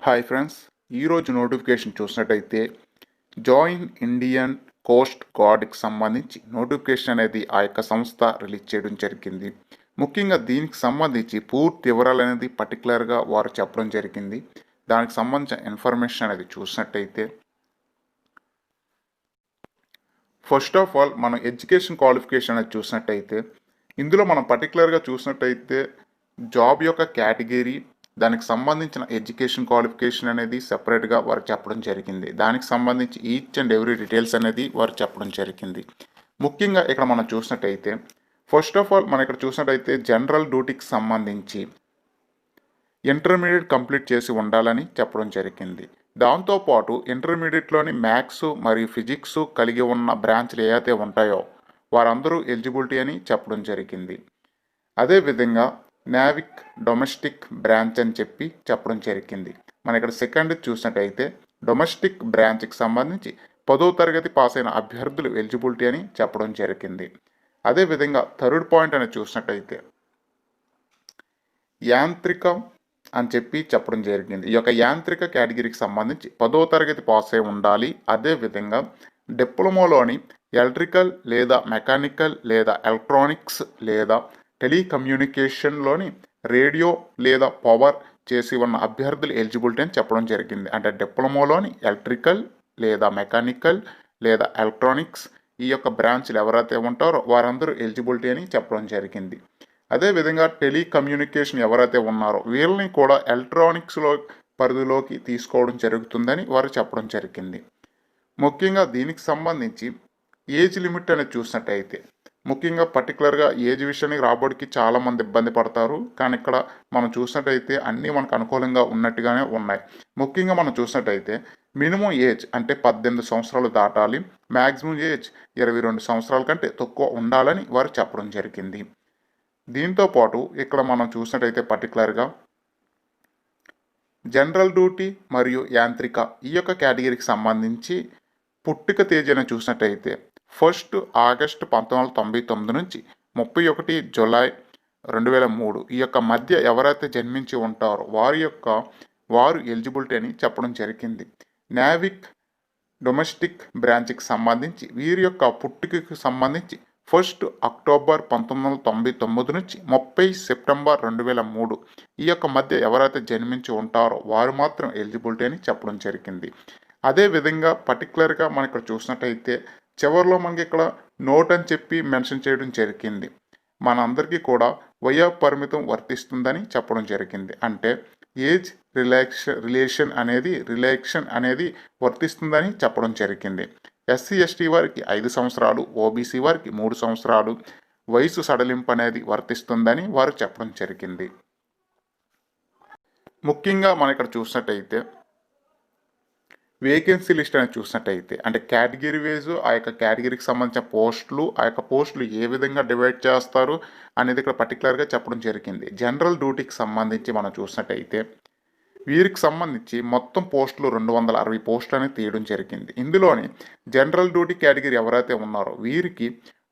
Hi friends, ఈరోజు notification చూసినట్టయితే join Indian Coast గార్డ్కి సంబంధించి నోటిఫికేషన్ అనేది ఆ యొక్క సంస్థ రిలీజ్ చేయడం జరిగింది. ముఖ్యంగా దీనికి సంబంధించి పూర్తి వివరాలు అనేది పర్టికులర్గా వారు చెప్పడం జరిగింది. దానికి సంబంధించిన ఇన్ఫర్మేషన్ అనేది చూసినట్టయితే ఫస్ట్ ఆఫ్ ఆల్ మనం ఎడ్యుకేషన్ క్వాలిఫికేషన్ అనేది చూసినట్టయితే ఇందులో మనం పర్టికులర్గా చూసినట్టయితే జాబ్ యొక్క కేటగిరీ, దానికి సంబంధించిన ఎడ్యుకేషన్ క్వాలిఫికేషన్ అనేది సెపరేట్గా వారు చెప్పడం జరిగింది. దానికి సంబంధించి ఈచ్ అండ్ ఎవ్రీ డీటెయిల్స్ అనేది వారు చెప్పడం జరిగింది. ముఖ్యంగా ఇక్కడ మనం చూసినట్టయితే ఫస్ట్ ఆఫ్ ఆల్ మనం ఇక్కడ చూసినట్టయితే జనరల్ డ్యూటీకి సంబంధించి ఇంటర్మీడియట్ కంప్లీట్ చేసి ఉండాలని చెప్పడం జరిగింది. దాంతోపాటు ఇంటర్మీడియట్లోని మ్యాథ్స్ మరియు ఫిజిక్స్ కలిగి ఉన్న బ్రాంచ్లు ఏవైతే ఉంటాయో వారందరూ ఎలిజిబిలిటీ అని చెప్పడం జరిగింది. అదేవిధంగా నావిక్ డొమెస్టిక్ బ్రాంచ్ అని చెప్పడం జరిగింది. మన ఇక్కడ సెకండ్ చూసినట్టయితే డొమెస్టిక్ బ్రాంచ్కి సంబంధించి 10వ తరగతి పాస్ అయిన అభ్యర్థులు ఎలిజిబిలిటీ అని చెప్పడం జరిగింది. అదేవిధంగా థర్డ్ పాయింట్ అని చూసినట్టయితే యాంత్రిక అని చెప్పడం జరిగింది. ఈ యొక్క యాంత్రిక కేటగిరీకి సంబంధించి 10వ తరగతి పాస్ అయి ఉండాలి. అదేవిధంగా డిప్లొమాలోని ఎలక్ట్రికల్ లేదా మెకానికల్ లేదా ఎలక్ట్రానిక్స్ లేదా టెలికమ్యూనికేషన్లోని రేడియో లేదా పవర్ చేసి ఉన్న అభ్యర్థులు ఎలిజిబిలిటీ అని చెప్పడం జరిగింది. అంటే డిప్లొమాలోని ఎలక్ట్రికల్ లేదా మెకానికల్ లేదా ఎలక్ట్రానిక్స్ ఈ యొక్క బ్రాంచ్లు ఎవరైతే ఉంటారో వారందరూ ఎలిజిబిలిటీ అని చెప్పడం జరిగింది. అదేవిధంగా టెలికమ్యూనికేషన్ ఎవరైతే ఉన్నారో వీళ్ళని కూడా ఎలక్ట్రానిక్స్లో పరిధిలోకి తీసుకోవడం జరుగుతుందని వారు చెప్పడం జరిగింది. ముఖ్యంగా దీనికి సంబంధించి ఏజ్ లిమిట్ అనేది చూసినట్టయితే ముఖ్యంగా పర్టికులర్గా ఏజ్ విషయానికి రాబడికి చాలామంది ఇబ్బంది పడతారు. కానీ ఇక్కడ మనం చూసినట్టయితే అన్నీ మనకు అనుకూలంగా ఉన్నట్టుగానే ఉన్నాయి. ముఖ్యంగా మనం చూసినట్టయితే మినిమం ఏజ్ అంటే 18 సంవత్సరాలు దాటాలి, మ్యాక్సిమం ఏజ్ 22 సంవత్సరాల కంటే తక్కువ ఉండాలని వారు చెప్పడం జరిగింది. దీంతో పాటు ఇక్కడ మనం చూసినట్టయితే పర్టికులర్గా జనరల్ డ్యూటీ మరియు యాంత్రిక ఈ యొక్క కేటగిరీకి సంబంధించి పుట్టిక తేదీని చూసినట్టయితే 1 ఆగస్టు 1999 నుంచి 31 జూలై 2003 ఈ యొక్క మధ్య ఎవరైతే జన్మించి ఉంటారో వారు ఎలిజిబిలిటీ అని చెప్పడం జరిగింది. నావిక్ డొమెస్టిక్ బ్రాంచ్కి సంబంధించి వీరి యొక్క పుట్టికకు సంబంధించి 1 అక్టోబర్ 1999 నుంచి 30 సెప్టెంబర్ 2003 ఈ యొక్క మధ్య ఎవరైతే జన్మించి ఉంటారో వారు మాత్రం ఎలిజిబిలిటీ అని చెప్పడం జరిగింది. అదేవిధంగా పర్టికులర్గా మనం ఇక్కడ చూసినట్టయితే చివరిలో మనకి ఇక్కడ నోట్ అని మెన్షన్ చేయడం జరిగింది. మనందరికీ కూడా వయో పరిమితం వర్తిస్తుందని చెప్పడం జరిగింది. అంటే ఏజ్ రిలేక్షన్ అనేది వర్తిస్తుందని చెప్పడం జరిగింది. ఎస్సీ ఎస్టీ వారికి 5 సంవత్సరాలు, ఓబీసీ వారికి 3 సంవత్సరాలు వయసు సడలింపు అనేది వర్తిస్తుందని వారు చెప్పడం జరిగింది. ముఖ్యంగా మనం ఇక్కడ చూసినట్టయితే వేకెన్సీ లిస్ట్ అనేది చూసినట్టయితే అంటే కేటగిరీ వైజ్ ఆ యొక్క కేటగిరీకి సంబంధించిన పోస్టులు ఆ యొక్క పోస్టులు ఏ విధంగా డివైడ్ చేస్తారు అనేది ఇక్కడ పర్టికులర్గా చెప్పడం జరిగింది. జనరల్ డ్యూటీకి సంబంధించి మనం చూసినట్టయితే వీరికి సంబంధించి మొత్తం పోస్టులు 260 పోస్టులు అనేది తీయడం జరిగింది. ఇందులోని జనరల్ డ్యూటీ కేటగిరీ ఎవరైతే ఉన్నారో వీరికి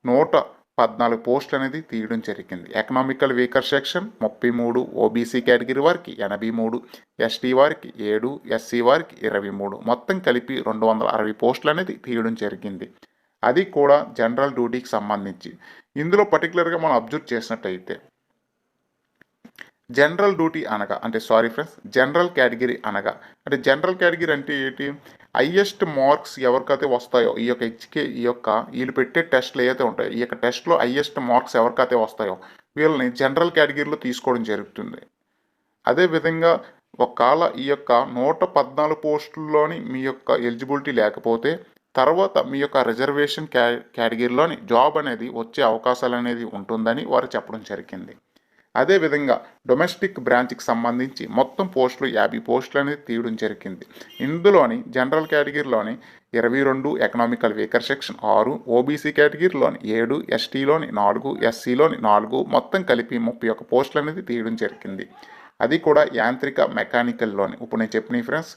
114 పోస్టులు అనేది తీయడం జరిగింది. Economical weaker section 33, OBC category వారికి 83, ఎస్టీ వారికి 7, ఎస్సీ వారికి 23 మొత్తం కలిపి 260 పోస్టులు అనేది తీయడం జరిగింది. అది కూడా జనరల్ డ్యూటీకి సంబంధించి. ఇందులో పర్టికులర్గా మనం అబ్జర్వ్ చేసినట్టయితే జనరల్ డ్యూటీ అనగా జనరల్ కేటగిరీ అనగా అంటే జనరల్ కేటగిరీ అంటే ఏంటి? హైయెస్ట్ మార్క్స్ ఎవరికైతే వస్తాయో ఈ యొక్క వీళ్ళు పెట్టే టెస్ట్లు ఏవైతే ఉంటాయో ఈ యొక్క టెస్ట్లో హైయెస్ట్ మార్క్స్ ఎవరికైతే వస్తాయో వీళ్ళని జనరల్ కేటగిరీలో తీసుకోవడం జరుగుతుంది. అదేవిధంగా ఒకవేళ ఈ యొక్క 114 పోస్టుల్లోని మీ యొక్క ఎలిజిబిలిటీ లేకపోతే తర్వాత మీ యొక్క రిజర్వేషన్ కేటగిరీలోని జాబ్ అనేది వచ్చే అవకాశాలు అనేది ఉంటుందని వారు చెప్పడం జరిగింది. అదేవిధంగా డొమెస్టిక్ బ్రాంచ్కి సంబంధించి మొత్తం పోస్టులు 50 పోస్టులు అనేది తీయడం జరిగింది. ఇందులోని జనరల్ కేటగిరీలోని 22, ఎకనామికల్ వీకర్ సెక్షన్ 6, ఓబీసీ కేటగిరీలోని 7, ఎస్టీలోని 4, ఎస్సీలోని 4 మొత్తం కలిపి 31 పోస్టులు అనేది తీయడం జరిగింది. అది కూడా యాంత్రిక మెకానికల్లోని. ఇప్పుడు నేను చెప్పిన ఫ్రెండ్స్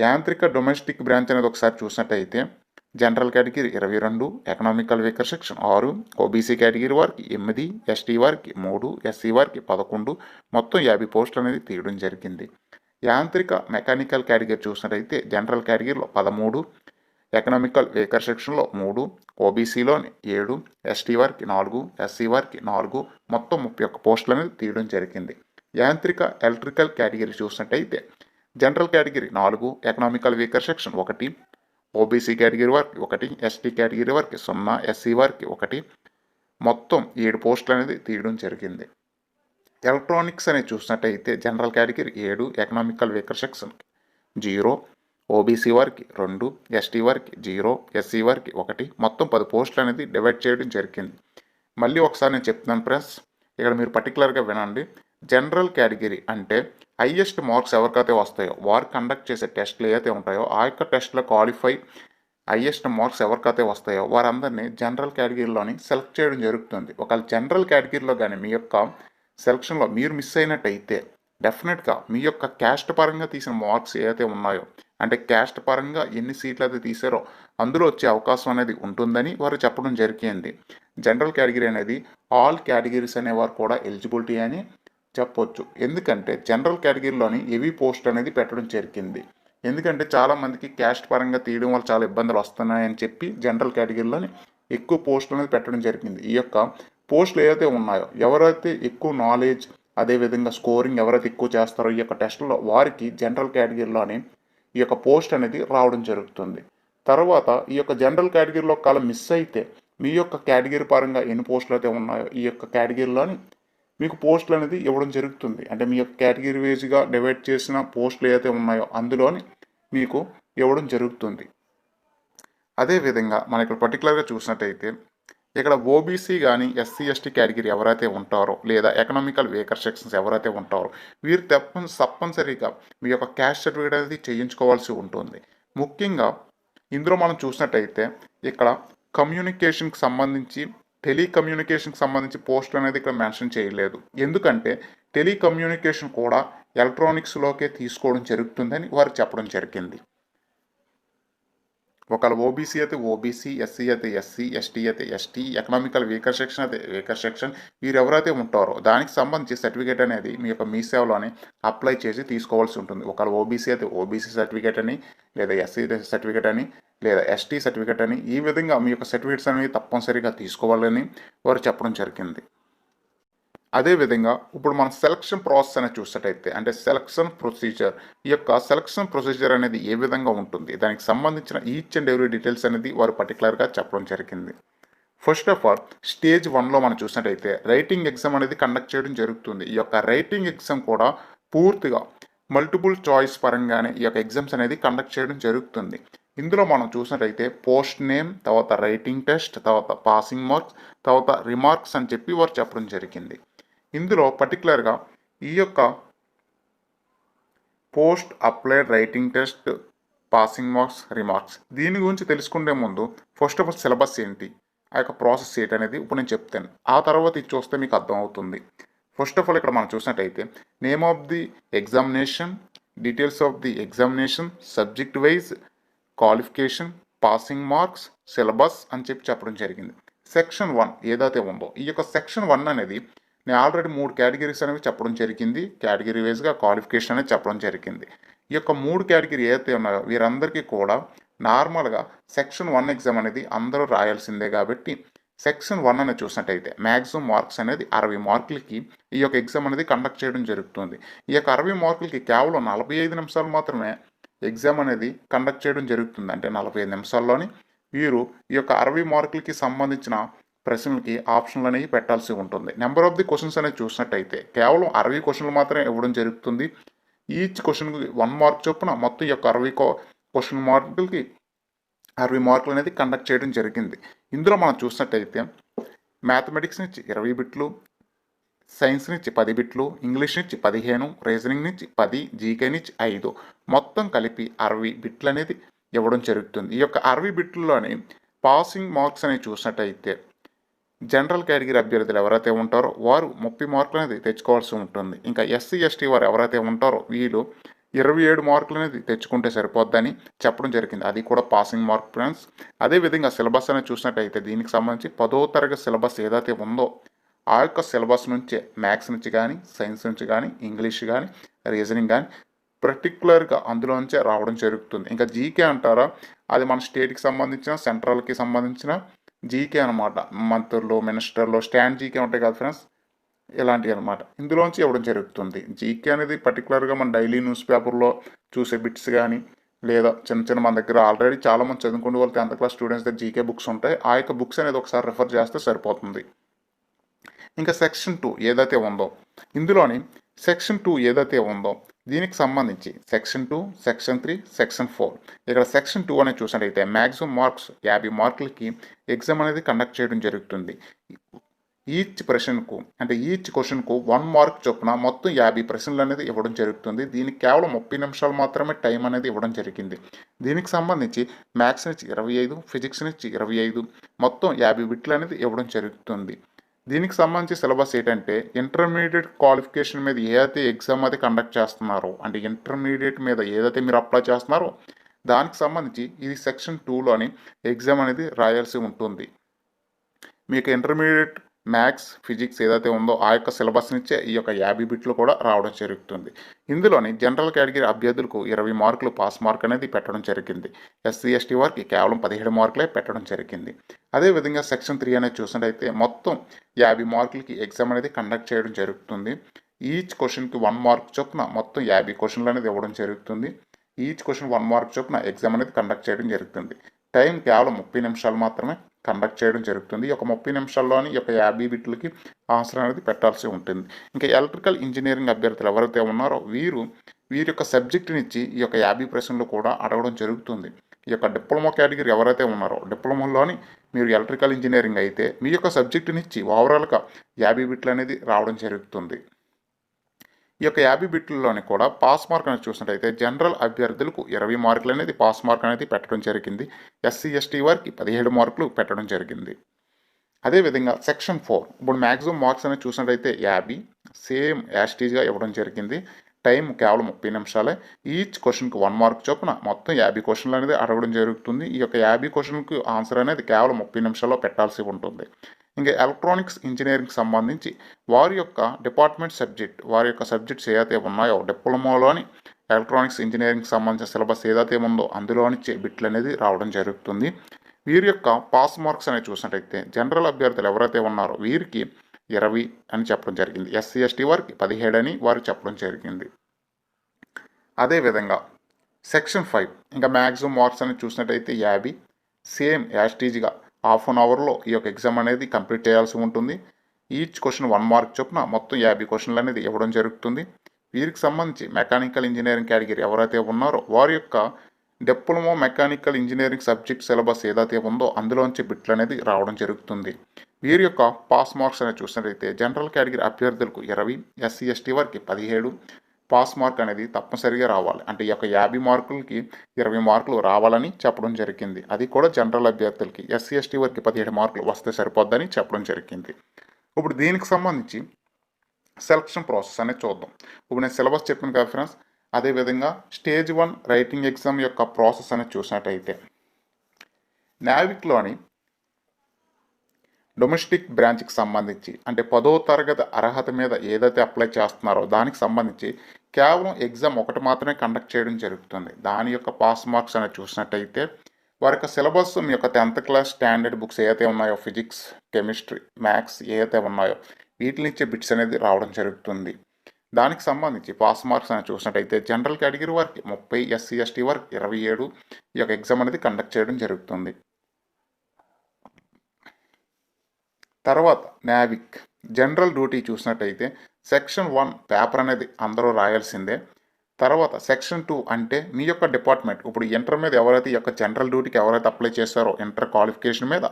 యాంత్రిక డొమెస్టిక్ బ్రాంచ్ అనేది ఒకసారి చూసినట్టయితే general category 22, economical weaker section 6, OBC category వారికి 8, ఎస్టీ వారికి 3, ఎస్సీ వారికి 11 మొత్తం 50 పోస్టులు అనేది తీయడం జరిగింది. యాంత్రిక మెకానికల్ కేటగిరీ చూసినట్టయితే జనరల్ కేటగిరీలో 13, ఎకనామికల్ వేకర్ సెక్షన్లో 3, ఓబీసీలోని 7, ఎస్టీ వారికి 4, ఎస్సీ వారికి 4, మొత్తం 31 పోస్టులు అనేది తీయడం జరిగింది. యాంత్రిక ఎలక్ట్రికల్ కేటగిరీ చూసినట్టయితే general category 4, economical weaker section 1, OBC category వారికి 1, ఎస్టీ కేటగిరీ వారికి 0, ఎస్సీ వారికి 1, మొత్తం 7 పోస్టులు అనేది తీయడం జరిగింది. ఎలక్ట్రానిక్స్ అనేది చూసినట్టయితే general category 7, economical weaker section 0, OBC వారికి 2, ఎస్టీ వారికి 0, ఎస్సీ వారికి 1, మొత్తం 10 పోస్టులు అనేది డివైడ్ చేయడం జరిగింది. మళ్ళీ ఒకసారి నేను చెప్తున్నాను ఫ్రెండ్స్, ఇక్కడ మీరు పర్టికులర్గా వినండి. జనరల్ కేటగిరీ అంటే హైయెస్ట్ మార్క్స్ ఎవరికైతే వస్తాయో వారు కండక్ట్ చేసే టెస్టులు ఏవైతే ఉంటాయో ఆ యొక్క టెస్ట్లో క్వాలిఫై హైయెస్ట్ మార్క్స్ ఎవరికైతే వస్తాయో వారందరినీ జనరల్ కేటగిరీలోని సెలెక్ట్ చేయడం జరుగుతుంది. ఒకవేళ జనరల్ కేటగిరీలో కానీ మీ యొక్క సెలక్షన్లో మీరు మిస్ అయినట్టయితే డెఫినెట్గా మీ యొక్క క్యాస్ట్ పరంగా తీసిన మార్క్స్ ఏవైతే ఉన్నాయో, అంటే క్యాస్ట్ పరంగా ఎన్ని సీట్లు అయితే తీసారో అందులో వచ్చే అవకాశం అనేది ఉంటుందని వారు చెప్పడం జరిగింది. జనరల్ కేటగిరీ అనేది ఆల్ కేటగిరీస్ అనేవారు కూడా ఎలిజిబిలిటీ అని చెప్పొచ్చు. ఎందుకంటే జనరల్ కేటగిరీలోని హెవీ పోస్ట్ అనేది పెట్టడం జరిగింది. ఎందుకంటే చాలామందికి క్యాస్ట్ పరంగా తీయడం వల్ల చాలా ఇబ్బందులు వస్తున్నాయని చెప్పి జనరల్ కేటగిరీలోని ఎక్కువ పోస్టులు అనేది పెట్టడం జరిగింది. ఈ యొక్క పోస్టులు ఏవైతే ఉన్నాయో ఎవరైతే ఎక్కువ నాలెడ్జ్ అదేవిధంగా స్కోరింగ్ ఎవరైతే ఎక్కువ చేస్తారో ఈ యొక్క టెస్టులో వారికి జనరల్ కేటగిరీలోని ఈ యొక్క పోస్ట్ అనేది రావడం జరుగుతుంది. తర్వాత ఈ యొక్క జనరల్ కేటగిరీలో కాలం మిస్ అయితే మీ యొక్క కేటగిరీ పరంగా ఎన్ని పోస్టులు అయితే ఉన్నాయో ఈ యొక్క కేటగిరీలోని మీకు పోస్టులు అనేది ఇవ్వడం జరుగుతుంది. అంటే మీ యొక్క కేటగిరీ వైజ్గా డివైడ్ చేసిన పోస్టులు ఏవైతే ఉన్నాయో అందులోని మీకు ఇవ్వడం జరుగుతుంది. అదేవిధంగా మనం ఇక్కడ పర్టికులర్గా చూసినట్టయితే ఇక్కడ ఓబీసీ కానీ ఎస్సీ ఎస్టీ కేటగిరీ ఎవరైతే ఉంటారో లేదా ఎకనామికల్ వేకర్ సెక్షన్స్ ఎవరైతే ఉంటారో వీరు తప్పనిసరిగా మీ యొక్క క్యాస్ట్ సర్టిఫికేట్ అనేది చేయించుకోవాల్సి ఉంటుంది. ముఖ్యంగా ఇందులో మనం చూసినట్టయితే ఇక్కడ కమ్యూనికేషన్కి సంబంధించి టెలికమ్యూనికేషన్కి సంబంధించి పోస్ట్ అనేది ఇక్కడ మెన్షన్ చేయలేదు. ఎందుకంటే టెలికమ్యూనికేషన్ కూడా ఎలక్ట్రానిక్స్లోకే తీసుకోవడం జరుగుతుందని వారు చెప్పడం జరిగింది. ఒకవేళ ఓబీసీ అయితే ఓబీసీ, ఎస్సీ అయితే ఎస్సీ, ఎస్టీ అయితే ఎస్టీ, ఎకనామికల్ వేకర్ సెక్షన్ అయితే వేకర్ సెక్షన్ వీరు ఎవరైతే ఉంటారో దానికి సంబంధించి సర్టిఫికేట్ అనేది మీ యొక్క మీ సేవలోనే అప్లై చేసి తీసుకోవాల్సి ఉంటుంది. ఒకవేళ ఓబీసీ అయితే ఓబీసీ సర్టిఫికేట్ అని లేదా ఎస్సీ సర్టిఫికేట్ అని లేదా ఎస్టీ సర్టిఫికేట్ అని ఈ విధంగా మీ యొక్క సర్టిఫికేట్స్ అనేవి తప్పనిసరిగా తీసుకోవాలని వారు చెప్పడం జరిగింది. అదేవిధంగా ఇప్పుడు మనం సెలక్షన్ ప్రాసెస్ అనేది చూసినట్టయితే అంటే సెలక్షన్ ప్రొసీజర్, ఈ యొక్క సెలక్షన్ ప్రొసీజర్ అనేది ఏ విధంగా ఉంటుంది దానికి సంబంధించిన ఈచ్ అండ్ ఎవ్రీ డీటెయిల్స్ అనేది వారు పర్టికులర్గా చెప్పడం జరిగింది. ఫస్ట్ ఆఫ్ ఆల్ స్టేజ్ 1లో మనం చూసినట్టయితే రైటింగ్ ఎగ్జామ్ అనేది కండక్ట్ చేయడం జరుగుతుంది. ఈ యొక్క రైటింగ్ ఎగ్జామ్ కూడా పూర్తిగా మల్టిపుల్ చాయిస్ పరంగానే ఈ యొక్క ఎగ్జామ్స్ అనేది కండక్ట్ చేయడం జరుగుతుంది. ఇందులో మనం చూసినట్టయితే పోస్ట్ నేమ్, తర్వాత రైటింగ్ టెస్ట్, తర్వాత పాసింగ్ మార్క్స్, తర్వాత రిమార్క్స్ అని చెప్పి వారు చెప్పడం జరిగింది. ఇందులో పర్టికులర్గా ఈ యొక్క post applied writing test, passing marks, remarks దీని గురించి తెలుసుకునే ముందు ఫస్ట్ ఆఫ్ ఆల్ సిలబస్ ఏంటి, ఆ యొక్క ప్రాసెస్ ఏంటి అనేది ఇప్పుడు నేను చెప్తాను. ఆ తర్వాత ఇది చూస్తే మీకు అర్థమవుతుంది. ఫస్ట్ ఆఫ్ ఆల్ ఇక్కడ మనం చూసినట్టయితే name of the examination, details of the examination, subject wise, qualification, passing marks, syllabus అని చెప్పడం జరిగింది. సెక్షన్ 1 ఏదైతే ఉందో ఈ యొక్క సెక్షన్ 1 అనేది నేను ఆల్రెడీ 3 కేటగిరీస్ అనేవి చెప్పడం జరిగింది. కేటగిరీ వైజ్గా క్వాలిఫికేషన్ అనేది చెప్పడం జరిగింది. ఈ యొక్క 3 కేటగిరీ ఏదైతే ఉన్నాయో వీరందరికీ కూడా నార్మల్గా సెక్షన్ 1 ఎగ్జామ్ అనేది అందరూ రాయాల్సిందే కాబట్టి సెక్షన్ 1 అనేది చూసినట్టయితే మ్యాక్సిమం మార్క్స్ అనేది 60 మార్కులకి ఈ యొక్క ఎగ్జామ్ అనేది కండక్ట్ చేయడం జరుగుతుంది. ఈ యొక్క 60 మార్కులకి కేవలం 45 నిమిషాలు మాత్రమే ఎగ్జామ్ అనేది కండక్ట్ చేయడం జరుగుతుంది. అంటే 45 నిమిషాల్లోని వీరు ఈ యొక్క 60 మార్కులకి సంబంధించిన ప్రశ్నలకి ఆప్షన్లు అనేవి పెట్టాల్సి ఉంటుంది. నెంబర్ ఆఫ్ ది క్వశ్చన్స్ అనేది చూసినట్టయితే కేవలం 60 క్వశ్చన్లు మాత్రమే ఇవ్వడం జరుగుతుంది. ఈచ్ క్వశ్చన్కి 1 మార్క్ చొప్పున మొత్తం ఈ యొక్క 60 క్వశ్చన్ మార్కులకి 60 మార్కులు అనేది కండక్ట్ చేయడం జరిగింది. ఇందులో మనం చూసినట్టయితే మ్యాథమెటిక్స్ నుంచి 20 బిట్లు, సైన్స్ నుంచి 10 బిట్లు, ఇంగ్లీష్ నుంచి 15, రీజనింగ్ నుంచి 10, జీకే నుంచి 5, మొత్తం కలిపి 60 బిట్లు అనేది ఇవ్వడం జరుగుతుంది. ఈ యొక్క 60 బిట్లలోని పాసింగ్ మార్క్స్ అనేవి చూసినట్టయితే జనరల్ కేటగిరీ అభ్యర్థులు ఎవరైతే ఉంటారో వారు 30 మార్కులు అనేది తెచ్చుకోవాల్సి ఉంటుంది. ఇంకా ఎస్సీ ఎస్టీ వారు ఎవరైతే ఉంటారో వీళ్ళు 27 మార్కులు అనేది తెచ్చుకుంటే సరిపోద్దని చెప్పడం జరిగింది. అది కూడా పాసింగ్ మార్క్ ఫ్రెండ్స్. అదేవిధంగా సిలబస్ అనేది చూసినట్టయితే దీనికి సంబంధించి 10వ తరగతి సిలబస్ ఏదైతే ఉందో ఆ యొక్క సిలబస్ నుంచే మ్యాథ్స్ నుంచి కానీ, సైన్స్ నుంచి కానీ, ఇంగ్లీష్ కానీ, రీజనింగ్ కానీ పర్టికులర్గా అందులోంచే రావడం జరుగుతుంది. ఇంకా జీకే అంటారా, అది మన స్టేట్కి సంబంధించిన సెంట్రల్కి సంబంధించిన జీకే అనమాట. మంత్రులు, మినిస్టర్లు, స్టాండ్ జీకే ఉంటాయి కదా ఫ్రెండ్స్, ఇలాంటివి అనమాట. ఇందులోంచి ఇవ్వడం జరుగుతుంది. జీకే అనేది పర్టికులర్గా మన డైలీ న్యూస్ పేపర్లో చూసే బిట్స్ కానీ, లేదా చిన్న చిన్న మన దగ్గర ఆల్రెడీ చాలామంది చదువుకునే వాళ్ళు 10th క్లాస్ స్టూడెంట్స్ దగ్గర జీకే బుక్స్ ఉంటాయి. ఆ యొక్క బుక్స్ అనేది ఒకసారి రిఫర్ చేస్తే సరిపోతుంది. ఇంకా సెక్షన్ 2 ఏదైతే ఉందో, ఇందులోని సెక్షన్ 2 ఏదైతే ఉందో దీనికి సంబంధించి సెక్షన్ 2, సెక్షన్ 3, సెక్షన్ 4. ఇక్కడ సెక్షన్ 2 అనేది చూసినట్టయితే మ్యాక్సిమం మార్క్స్ 50 మార్కులకి ఎగ్జామ్ అనేది కండక్ట్ చేయడం జరుగుతుంది. ఈచ్ ప్రశ్నకు అంటే ఈచ్ క్వశ్చన్కు 1 మార్క్ చొప్పున మొత్తం 50 ప్రశ్నలు అనేది ఇవ్వడం జరుగుతుంది. దీనికి కేవలం 30 నిమిషాలు మాత్రమే టైం అనేది ఇవ్వడం జరిగింది. దీనికి సంబంధించి మ్యాథ్స్ నుంచి 25, ఫిజిక్స్ నుంచి 25, మొత్తం 50 బిట్లు అనేది ఇవ్వడం జరుగుతుంది. దీనికి సంబంధించి సిలబస్ ఏంటంటే ఇంటర్మీడియట్ క్వాలిఫికేషన్ మీద ఏదైతే ఎగ్జామ్ అది కండక్ట్ చేస్తున్నారో, అంటే ఇంటర్మీడియట్ మీద ఏదైతే మీరు అప్లై చేస్తున్నారో దానికి సంబంధించి ఇది సెక్షన్ 2లోని ఎగ్జామ్ అనేది రాయాల్సి ఉంటుంది. మీకు ఇంటర్మీడియట్ మ్యాథ్స్, ఫిజిక్స్ ఏదైతే ఉందో ఆ యొక్క సిలబస్ నుంచే ఈ యొక్క 50 బిట్లు కూడా రావడం జరుగుతుంది. ఇందులోని జనరల్ కేటగిరీ అభ్యర్థులకు 20 మార్కులు పాస్ మార్క్ అనేది పెట్టడం జరిగింది. ఎస్సీ, ఎస్టీ వారికి కేవలం 17 మార్కులే పెట్టడం జరిగింది. అదేవిధంగా సెక్షన్ 3 అనేది చూసినట్టయితే మొత్తం 50 మార్కులకి ఎగ్జామ్ అనేది కండక్ట్ చేయడం జరుగుతుంది. ఈచ్ క్వశ్చన్కి 1 మార్క్ చొప్పున మొత్తం 50 క్వశ్చన్లు అనేది ఇవ్వడం జరుగుతుంది. ఈచ్ క్వశ్చన్ 1 మార్క్ చొప్పున ఎగ్జామ్ అనేది కండక్ట్ చేయడం జరుగుతుంది. టైం కేవలం 30 నిమిషాలు మాత్రమే కండక్ట్ చేయడం జరుగుతుంది. ఈ యొక్క 30 నిమిషాల్లోని ఈ యొక్క 50 బిట్లకి ఆన్సర్ అనేది పెట్టాల్సి ఉంటుంది. ఇంకా ఎలక్ట్రికల్ ఇంజనీరింగ్ అభ్యర్థులు ఎవరైతే ఉన్నారో వీరి యొక్క సబ్జెక్టునిచ్చి ఈ యొక్క 50 ప్రశ్నలు కూడా అడగడం జరుగుతుంది. ఈ యొక్క డిప్లొమా కేటగిరీ ఎవరైతే ఉన్నారో డిప్లొమాలోని మీరు ఎలక్ట్రికల్ ఇంజనీరింగ్ అయితే మీ యొక్క సబ్జెక్టునిచ్చి ఓవరాల్గా 50 బిట్లు అనేది రావడం జరుగుతుంది. ఈ యొక్క 50 బిట్లలోని కూడా పాస్ మార్క్ అనేది చూసినట్టయితే జనరల్ అభ్యర్థులకు 20 మార్కులు అనేది పాస్ మార్క్ అనేది పెట్టడం జరిగింది. ఎస్సీ, ఎస్టీ వారికి 17 మార్కులు పెట్టడం జరిగింది. అదేవిధంగా సెక్షన్ 4 ఇప్పుడు మ్యాక్సిమం మార్క్స్ అనేది చూసినట్టయితే 50 సేమ్ యాస్టీజ్గా ఇవ్వడం జరిగింది. టైం కేవలం 30 నిమిషాలే. ఈచ్ క్వశ్చన్కి 1 మార్క్ చొప్పున మొత్తం 50 క్వశ్చన్లు అనేది అడగడం జరుగుతుంది. ఈ యొక్క 50 క్వశ్చన్కి ఆన్సర్ అనేది కేవలం 30 నిమిషాల్లో పెట్టాల్సి ఉంటుంది. ఇంకా ఎలక్ట్రానిక్స్ ఇంజనీరింగ్ సంబంధించి వారి యొక్క డిపార్ట్మెంట్ సబ్జెక్ట్, వారి యొక్క సబ్జెక్ట్స్ ఏదైతే ఉన్నాయో డిప్లొమాలోని ఎలక్ట్రానిక్స్ ఇంజనీరింగ్ సంబంధించిన సిలబస్ ఏదైతే ఉందో అందులోని బిట్లు అనేది రావడం జరుగుతుంది. వీరి యొక్క పాస్ మార్క్స్ అనేది చూసినట్టయితే జనరల్ అభ్యర్థులు ఎవరైతే ఉన్నారో వీరికి 20 అని చెప్పడం జరిగింది. ఎస్సీ, ఎస్టీ వారికి 17 అని వారు చెప్పడం జరిగింది. అదేవిధంగా సెక్షన్ 5 ఇంకా మ్యాక్సిమం మార్క్స్ అనేది చూసినట్టయితే 50 సేమ్ యాస్టీజ్గా హాఫ్ అన్ అవర్లో ఈ యొక్క ఎగ్జామ్ అనేది కంప్లీట్ చేయాల్సి ఉంటుంది. ఈచ్ క్వశ్చన్ 1 మార్క్ చొప్పున మొత్తం 50 క్వశ్చన్లు అనేది ఇవ్వడం జరుగుతుంది. వీరికి సంబంధించి మెకానికల్ ఇంజనీరింగ్ కేటగిరీ ఎవరైతే ఉన్నారో వారి యొక్క diploma mechanical engineering subject syllabus ఏదైతే ఉందో అందులోంచి బిట్లు అనేది రావడం జరుగుతుంది. వీరి యొక్క పాస్ మార్క్స్ అనేది చూసినట్టయితే జనరల్ కేటగిరీ అభ్యర్థులకు 20, ఎస్సీ, ఎస్టీ వారికి 17 పాస్ మార్క్ అనేది తప్పనిసరిగా రావాలి. అంటే ఈ యొక్క 50 మార్కులకి 20 మార్కులు రావాలని చెప్పడం జరిగింది. అది కూడా జనరల్ అభ్యర్థులకి. ఎస్సీ, ఎస్టీ వారికి 17 మార్కులు వస్తే సరిపోద్దని చెప్పడం జరిగింది. ఇప్పుడు దీనికి సంబంధించి సెలక్షన్ ప్రాసెస్ అనేది చూద్దాం. ఇప్పుడు నేను సిలబస్ చెప్పాను కదా ఫ్రెండ్స్, అదేవిధంగా స్టేజ్ 1 రైటింగ్ ఎగ్జామ్ యొక్క ప్రాసెస్ అనేది చూసినట్టయితే నావిక్లోని డొమెస్టిక్ బ్రాంచ్కి సంబంధించి అంటే 10వ తరగతి అర్హత మీద ఏదైతే అప్లై చేస్తున్నారో దానికి సంబంధించి కేవలం ఎగ్జామ్ ఒకటి మాత్రమే కండక్ట్ చేయడం జరుగుతుంది. దాని యొక్క పాస్ మార్క్స్ అనేది చూసినట్టయితే వారి యొక్క సిలబస్ మీ యొక్క 10th క్లాస్ స్టాండర్డ్ బుక్స్ ఏదైతే ఉన్నాయో ఫిజిక్స్, కెమిస్ట్రీ, మ్యాథ్స్ ఏదైతే ఉన్నాయో వీటి నుంచే బిట్స్ అనేది రావడం జరుగుతుంది. దానికి సంబంధించి పాస్ మార్క్స్ అనేది చూసినట్టయితే జనరల్ కేటగిరీ వారికి 30, ఎస్సీ, ఎస్టీ వారికి 27 ఈ యొక్క ఎగ్జామ్ అనేది కండక్ట్ చేయడం జరుగుతుంది. తర్వాత నావిక్ జనరల్ డ్యూటీ చూసినట్టయితే సెక్షన్ 1 పేపర్ అనేది అందరూ రాయాల్సిందే. తర్వాత సెక్షన్ 2 అంటే మీ యొక్క డిపార్ట్మెంట్ ఇప్పుడు ఇంటర్ మీద ఎవరైతే ఈ యొక్క జనరల్ డ్యూటీకి ఎవరైతే అప్లై చేస్తారో ఇంటర్ క్వాలిఫికేషన్ మీద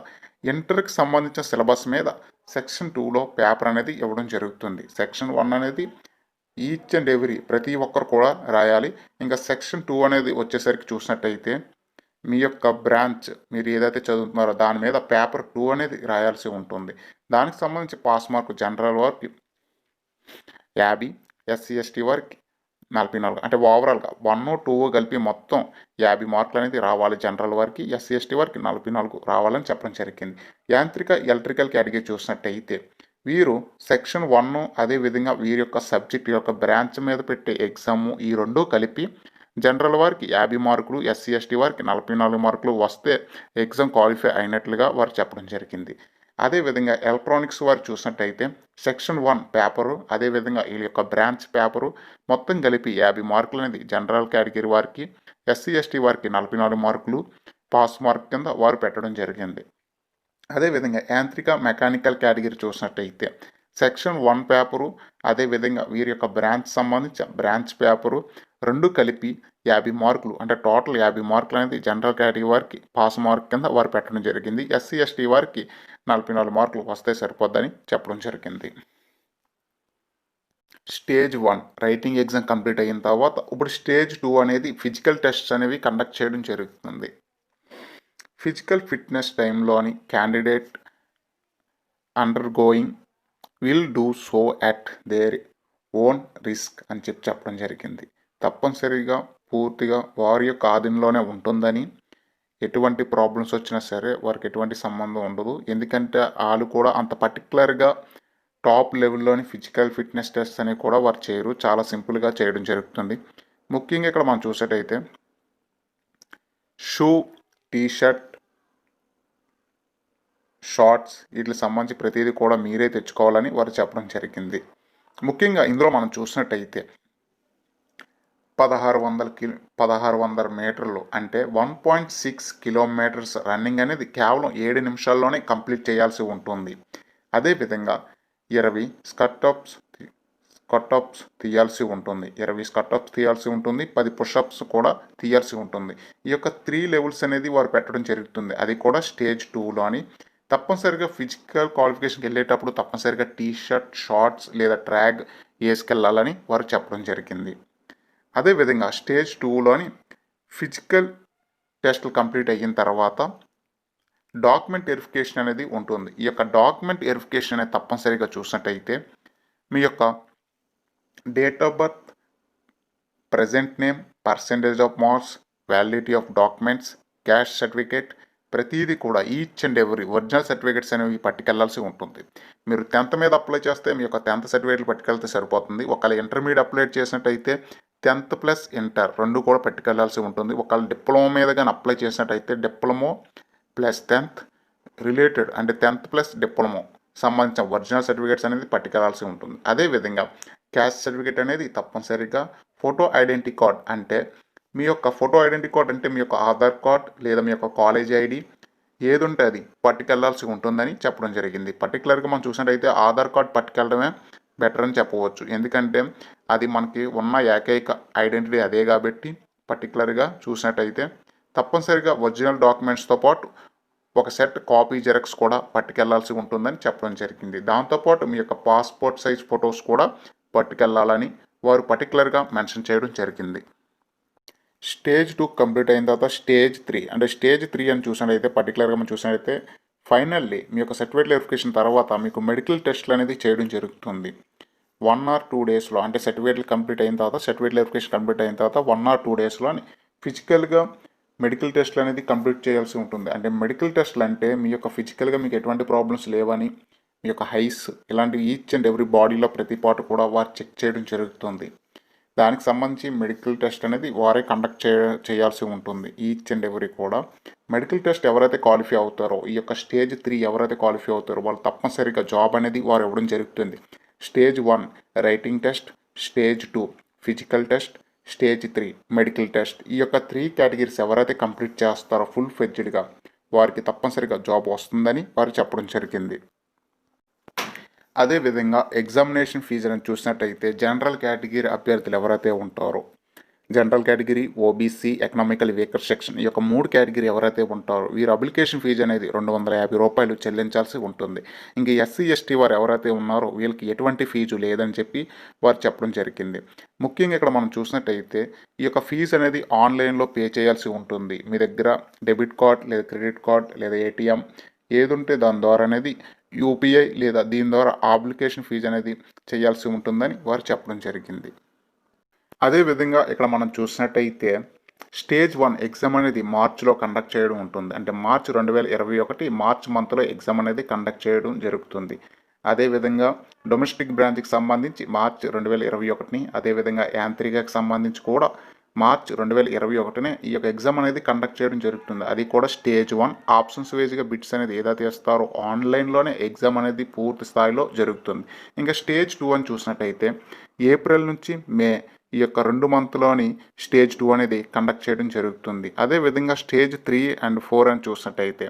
ఇంటర్కి సంబంధించిన సిలబస్ మీద సెక్షన్ 2లో పేపర్ అనేది ఇవ్వడం జరుగుతుంది. సెక్షన్ 1 అనేది ఈచ్ అండ్ ఎవ్రీ ప్రతి ఒక్కరు కూడా రాయాలి. ఇంకా సెక్షన్ 2 అనేది వచ్చేసరికి చూసినట్టయితే మీ యొక్క బ్రాంచ్ మీరు ఏదైతే చదువుతున్నారో దాని మీద పేపర్ 2 అనేది రాయాల్సి ఉంటుంది. దానికి సంబంధించి పాస్ మార్క్ జనరల్ వారికి 50, ఎస్సీ, ఎస్టీ వారికి 44 అంటే ఓవరాల్గా 1, 2 కలిపి మొత్తం 50 మార్కులు అనేది రావాలి. జనరల్ వారికి, ఎస్సీ, ఎస్టీ వారికి 44 రావాలని చెప్పడం జరిగింది. యాంత్రిక ఎలక్ట్రికల్ కేటగిరీ చూసినట్టయితే వీరు సెక్షన్ 1 అదేవిధంగా వీరి యొక్క సబ్జెక్ట్ యొక్క బ్రాంచ్ మీద పెట్టే ఎగ్జాము ఈ రెండూ కలిపి జనరల్ వారికి 50 మార్కులు, ఎస్సీ ఎస్టీ వారికి 44 మార్కులు వస్తే ఎగ్జామ్ క్వాలిఫై అయినట్లుగా వారు చెప్పడం జరిగింది. అదేవిధంగా ఎలక్ట్రానిక్స్ వారు చూసినట్టయితే సెక్షన్ 1 పేపరు అదేవిధంగా వీళ్ళ యొక్క బ్రాంచ్ పేపరు మొత్తం కలిపి 50 మార్కులు అనేది జనరల్ కేటగిరీ వారికి, ఎస్సీ ఎస్టీ వారికి 44 మార్కులు పాస్ మార్క్ కింద వారు పెట్టడం జరిగింది. అదేవిధంగా యాంత్రిక మెకానికల్ కేటగిరీ చూసినట్టయితే సెక్షన్ 1 పేపరు అదేవిధంగా వీరి యొక్క బ్రాంచ్ సంబంధించి బ్రాంచ్ పేపరు రెండు కలిపి 50 మార్కులు అంటే టోటల్ 50 మార్కులు అనేది జనరల్ కేటగిరీ వారికి పాస్ మార్క్ కింద వారు పెట్టడం జరిగింది. ఎస్సీ ఎస్టీ వారికి 44 మార్కులు వస్తే సరిపోద్దని చెప్పడం జరిగింది. స్టేజ్ 1 రైటింగ్ ఎగ్జామ్ కంప్లీట్ అయిన తర్వాత ఇప్పుడు స్టేజ్ 2 అనేది ఫిజికల్ టెస్ట్స్ అనేవి కండక్ట్ చేయడం జరుగుతుంది. ఫిజికల్ ఫిట్నెస్ టైంలోని candidate undergoing will do so at their own risk అని చెప్పడం జరిగింది. తప్పనిసరిగా పూర్తిగా వారి యొక్క ఆధీనంలోనే ఉంటుందని, ఎటువంటి ప్రాబ్లమ్స్ వచ్చినా సరే వారికి ఎటువంటి సంబంధం ఉండదు. ఎందుకంటే వాళ్ళు కూడా అంత పర్టికులర్గా టాప్ లెవెల్లోని ఫిజికల్ ఫిట్నెస్ టెస్ట్ అనేవి కూడా వారు చేయరు, చాలా సింపుల్గా చేయడం జరుగుతుంది. ముఖ్యంగా ఇక్కడ మనం చూసేటైతే షూ, టీషర్ట్, షార్ట్స్ వీటికి సంబంధించి ప్రతిదీ కూడా మీరే తెచ్చుకోవాలని వారు చెప్పడం జరిగింది. ముఖ్యంగా ఇందులో మనం చూసినట్టయితే 1600 మీటర్లు అంటే 1.6 కిలోమీటర్స్ రన్నింగ్ అనేది కేవలం 7 నిమిషాల్లోనే కంప్లీట్ చేయాల్సి ఉంటుంది. అదేవిధంగా 20 స్కట్-అప్స్ తీయాల్సి ఉంటుంది. 20 స్కట్-అప్స్ తీయాల్సి ఉంటుంది, 10 పుషప్స్ కూడా తీయాల్సి ఉంటుంది. ఈ యొక్క 3 లెవెల్స్ అనేది వారు పెట్టడం జరుగుతుంది. అది కూడా స్టేజ్ 2లోని. తప్పనిసరిగా ఫిజికల్ క్వాలిఫికేషన్కి వెళ్ళేటప్పుడు తప్పనిసరిగా టీషర్ట్, షార్ట్స్ లేదా ట్రాక్ వేసుకెళ్ళాలని వారు చెప్పడం జరిగింది. అదేవిధంగా స్టేజ్ 2లోని ఫిజికల్ టెస్టులు కంప్లీట్ అయిన తర్వాత డాక్యుమెంట్ వెరిఫికేషన్ అనేది ఉంటుంది. ఈ యొక్క డాక్యుమెంట్ వెరిఫికేషన్ అనేది తప్పనిసరిగా చూసినట్టయితే మీ యొక్క date of birth, present name, percentage of marks, validity of documents, caste certificate ప్రతిదీ కూడా each and every original certificates అనేవి పట్టుకెళ్లాల్సి ఉంటుంది. మీరు 10th మీద అప్లై చేస్తే మీ యొక్క 10th సర్టిఫికేట్లు పట్టుకెళ్తే సరిపోతుంది. ఒకవేళ ఇంటర్మీడియట్ అప్లై చేసినట్టయితే 10th ప్లస్ ఇంటర్ రెండు కూడా పట్టుకెళ్లాల్సి ఉంటుంది. ఒకవేళ డిప్లొమా మీద కానీ అప్లై చేసినట్టయితే డిప్లొమా ప్లస్ 10th రిలేటెడ్ అంటే 10th ప్లస్ డిప్లొమా సంబంధించిన ఒరిజినల్ సర్టిఫికేట్స్ అనేది పట్టుకెళ్లాల్సి ఉంటుంది. అదేవిధంగా క్యాస్ట్ సర్టిఫికేట్ అనేది తప్పనిసరిగా ఫోటో ఐడెంటిటీ కార్డ్ అంటే మీ యొక్క ఫోటో ఐడెంటిటీ కార్డ్ అంటే మీ యొక్క ఆధార్ కార్డ్ లేదా మీ యొక్క కాలేజ్ ఐడి ఏది ఉంటే అది పట్టుకెళ్లాల్సి ఉంటుందని చెప్పడం జరిగింది. పర్టికులర్గా మనం చూసినట్టయితే ఆధార్ కార్డ్ పట్టుకెళ్ళడమే బెటర్ అని చెప్పవచ్చు. ఎందుకంటే అది మనకి ఉన్న ఏకైక ఐడెంటిటీ అదే కాబట్టి పర్టికులర్గా చూసినట్టయితే తప్పనిసరిగా ఒరిజినల్ డాక్యుమెంట్స్తో పాటు ఒక సెట్ కాపీ జెరాక్స్ కూడా పట్టుకెళ్లాల్సి ఉంటుందని చెప్పడం జరిగింది. దాంతోపాటు మీ యొక్క పాస్పోర్ట్ సైజ్ ఫొటోస్ కూడా పట్టుకెళ్లాలని వారు పర్టికులర్గా మెన్షన్ చేయడం జరిగింది. స్టేజ్ 2 కంప్లీట్ అయిన తర్వాత స్టేజ్ 3 అంటే స్టేజ్ 3 అని చూసినట్టయితే పర్టికులర్గా మనం చూసినట్టయితే ఫైనల్లీ మీ యొక్క సర్టిఫికేట్ వెరిఫికేషన్ తర్వాత మీకు మెడికల్ టెస్ట్లు అనేది చేయడం జరుగుతుంది. 1 or 2 డేస్లో అంటే సర్టిఫికేట్లు కంప్లీట్ అయిన తర్వాత సర్టిఫికేట్ వెరిఫికేషన్ కంప్లీట్ అయిన తర్వాత 1 or 2 డేస్లో ఫిజికల్గా మెడికల్ టెస్ట్లు అనేది కంప్లీట్ చేయాల్సి ఉంటుంది. అంటే మెడికల్ టెస్ట్లు అంటే మీ యొక్క ఫిజికల్గా మీకు ఎటువంటి ప్రాబ్లమ్స్ లేవని, మీ యొక్క హైస్ ఇలాంటి ఈచ్ అండ్ ఎవ్రీ బాడీలో ప్రతి పార్ట్ కూడా వారు చెక్ చేయడం జరుగుతుంది. దానికి సంబంధించి మెడికల్ టెస్ట్ అనేది వారే కండక్ట్ చేయాల్సి ఉంటుంది. ఈచ్ అండ్ ఎవ్రీ కూడా మెడికల్ టెస్ట్ ఎవరైతే క్వాలిఫై అవుతారో ఈ యొక్క స్టేజ్ 3 ఎవరైతే క్వాలిఫై అవుతారో వాళ్ళు తప్పనిసరిగా జాబ్ అనేది వారు ఇవ్వడం జరుగుతుంది. Stage 1 writing test, stage 2 physical test, stage 3 medical test ఈ యొక్క 3 కేటగిరీస్ ఎవరైతే కంప్లీట్ చేస్తారో ఫుల్ ఫ్లెడ్జ్డ్గా వారికి తప్పనిసరిగా జాబ్ వస్తుందని వారు చెప్పడం జరిగింది. అదేవిధంగా ఎగ్జామినేషన్ ఫీజులను చూసినట్టయితే జనరల్ కేటగిరీ అభ్యర్థులు ఎవరైతే ఉంటారో general category, OBC, economical weaker section ఈ యొక్క 3 కేటగిరీ ఎవరైతే ఉంటారో వీరి అప్లికేషన్ ఫీజు అనేది ₹250 చెల్లించాల్సి ఉంటుంది. ఇంక ఎస్సీ ఎస్టీ వారు ఎవరైతే ఉన్నారో వీళ్ళకి ఎటువంటి ఫీజు లేదని చెప్పి వారు చెప్పడం జరిగింది. ముఖ్యంగా ఇక్కడ మనం చూసినట్టయితే ఈ యొక్క ఫీజు అనేది ఆన్లైన్లో పే చేయాల్సి ఉంటుంది. మీ దగ్గర డెబిట్ కార్డ్ లేదా క్రెడిట్ కార్డ్ లేదా ఏటీఎం ఏది ఉంటే దాని ద్వారా అనేది యూపీఐ లేదా దీని ద్వారా అప్లికేషన్ ఫీజు అనేది చేయాల్సి ఉంటుందని వారు చెప్పడం జరిగింది. అదేవిధంగా ఇక్కడ మనం చూసినట్టయితే స్టేజ్ 1 ఎగ్జామ్ అనేది మార్చిలో కండక్ట్ చేయడం ఉంటుంది. అంటే మార్చి 2021 మార్చ్ మంత్లో ఎగ్జామ్ అనేది కండక్ట్ చేయడం జరుగుతుంది. అదేవిధంగా డొమెస్టిక్ బ్రాంచ్కి సంబంధించి మార్చి 2021, అదేవిధంగా యాంత్రికకి సంబంధించి కూడా మార్చి 2021 ఈ యొక్క ఎగ్జామ్ అనేది కండక్ట్ చేయడం జరుగుతుంది. అది కూడా స్టేజ్ 1 ఆప్షన్స్ వైజ్గా బిట్స్ అనేది ఏదైతే ఇస్తారో ఆన్లైన్లోనే ఎగ్జామ్ అనేది పూర్తి స్థాయిలో జరుగుతుంది. ఇంకా స్టేజ్ 2 అని చూసినట్టయితే ఏప్రిల్ నుంచి మే ఈ యొక్క 2 మంత్లోని స్టేజ్ 2 అనేది కండక్ట్ చేయడం జరుగుతుంది. అదేవిధంగా స్టేజ్ 3 అండ్ 4 అని చూసినట్టయితే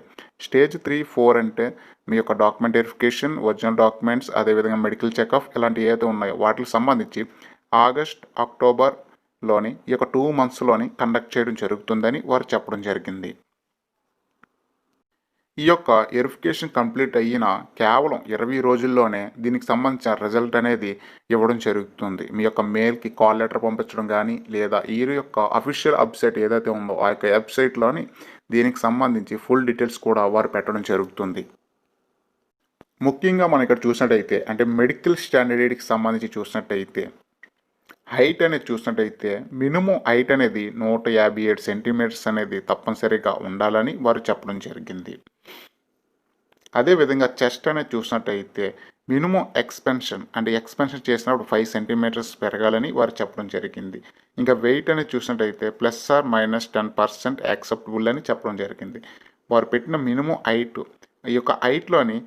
స్టేజ్ 3, 4 అంటే మీ యొక్క డాక్యుమెంట్ వెరిఫికేషన్, ఒరిజినల్ డాక్యుమెంట్స్, అదేవిధంగా మెడికల్ చెకప్ ఇలాంటివి ఏదైతే ఉన్నాయో వాటికి సంబంధించి ఆగస్ట్, అక్టోబర్లోని ఈ యొక్క 2 మంత్స్లోని కండక్ట్ చేయడం జరుగుతుందని వారు చెప్పడం జరిగింది. ఈ యొక్క వెరిఫికేషన్ కంప్లీట్ అయిన కేవలం 20 రోజుల్లోనే దీనికి సంబంధించిన రిజల్ట్ అనేది ఇవ్వడం జరుగుతుంది. మీ యొక్క మెయిల్కి కాల్ లెటర్ పంపించడం కానీ లేదా ఈ యొక్క అఫీషియల్ వెబ్సైట్ ఏదైతే ఉందో ఆ యొక్క వెబ్సైట్లోని దీనికి సంబంధించి ఫుల్ డీటెయిల్స్ కూడా వారు పెట్టడం జరుగుతుంది. ముఖ్యంగా మనం ఇక్కడ చూసినట్టయితే అంటే మెడికల్ స్టాండర్డ్కి సంబంధించి చూసినట్టయితే హైట్ అనేది చూసినట్టయితే మినిమం హైట్ అనేది 157 సెంటీమీటర్స్ అనేది తప్పనిసరిగా ఉండాలని వారు చెప్పడం జరిగింది. అదేవిధంగా చెస్ట్ అనేది చూసినట్టయితే మినిమం ఎక్స్పెన్షన్ చేసినప్పుడు 5 సెంటీమీటర్స్ పెరగాలని వారు చెప్పడం జరిగింది. ఇంకా వెయిట్ అనేది చూసినట్టయితే +or-10% యాక్సెప్టబుల్ అని చెప్పడం జరిగింది. వారు పెట్టిన మినిమం హైట్ ఈ యొక్క హైట్లోని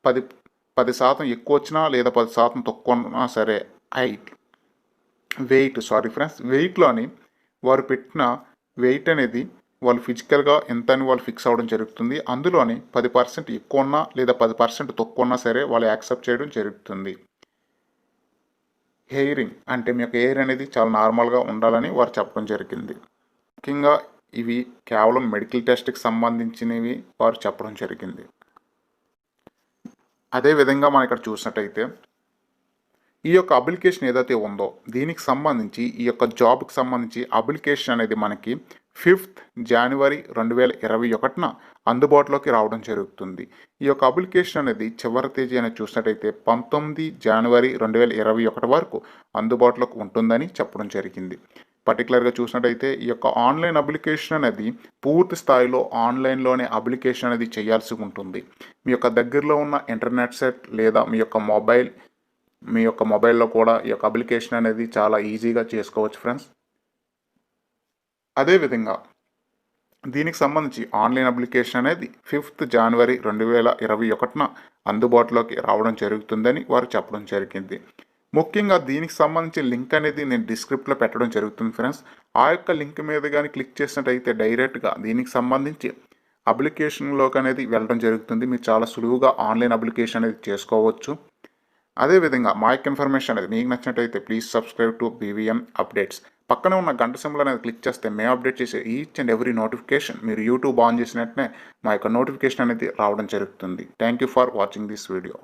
10% ఎక్కువ వచ్చినా లేదా 10% తక్కువ ఉన్నా సరే వెయిట్లోని వారు పెట్టిన వెయిట్ అనేది వాళ్ళు ఫిజికల్గా ఎంత అని వాళ్ళు ఫిక్స్ అవ్వడం జరుగుతుంది. అందులోని 10% ఎక్కువ ఉన్నా లేదా 10% తక్కువ ఉన్నా సరే వాళ్ళు యాక్సెప్ట్ చేయడం జరుగుతుంది. హెయిరింగ్ అంటే మీ యొక్క హెయిర్ అనేది చాలా నార్మల్గా ఉండాలని వారు చెప్పడం జరిగింది. ముఖ్యంగా ఇవి కేవలం మెడికల్ టెస్ట్కి సంబంధించినవి వారు చెప్పడం జరిగింది. అదేవిధంగా మనం ఇక్కడ చూసినట్టయితే ఈ యొక్క అప్లికేషన్ ఏదైతే ఉందో దీనికి సంబంధించి ఈ యొక్క జాబ్కి సంబంధించి అప్లికేషన్ అనేది మనకి 5th జనవరి 2021 అందుబాటులోకి రావడం జరుగుతుంది. ఈ యొక్క అప్లికేషన్ అనేది చివరి తేదీ అనేది చూసినట్టయితే 19 జనవరి 2021 వరకు అందుబాటులోకి ఉంటుందని చెప్పడం జరిగింది. పర్టికులర్గా చూసినట్టయితే ఈ యొక్క ఆన్లైన్ అప్లికేషన్ అనేది పూర్తి స్థాయిలో ఆన్లైన్లోనే అప్లికేషన్ అనేది చేయాల్సి ఉంటుంది. మీ యొక్క దగ్గరలో ఉన్న ఇంటర్నెట్ సెట్ లేదా మీ యొక్క మొబైల్లో కూడా ఈ యొక్క అప్లికేషన్ అనేది చాలా ఈజీగా చేసుకోవచ్చు ఫ్రెండ్స్. అదేవిధంగా దీనికి సంబంధించి ఆన్లైన్ అప్లికేషన్ అనేది 5th జనవరి 2021 అందుబాటులోకి రావడం జరుగుతుందని వారు చెప్పడం జరిగింది. ముఖ్యంగా దీనికి సంబంధించి లింక్ అనేది నేను డిస్క్రిప్షన్లో పెట్టడం జరుగుతుంది ఫ్రెండ్స్. ఆ యొక్క లింక్ మీద కానీ క్లిక్ చేసినట్టయితే డైరెక్ట్గా దీనికి సంబంధించి అప్లికేషన్లోకి అనేది వెళ్ళడం జరుగుతుంది. మీరు చాలా సులువుగా ఆన్లైన్ అప్లికేషన్ అనేది చేసుకోవచ్చు. అదేవిధంగా మా యొక్క ఇన్ఫర్మేషన్ అనేది మీకు నచ్చినట్టయితే please subscribe to BVM updates. పక్కనే ఉన్న గంట సింబల్ అనేది క్లిక్ చేస్తే మేము అప్డేట్ చేసే ఈచ్ అండ్ ఎవ్రీ నోటిఫికేషన్ మీరు యూట్యూబ్ ఆన్ చేసినట్టే మా యొక్క నోటిఫికేషన్ అనేది రావడం జరుగుతుంది. Thank you for watching this video.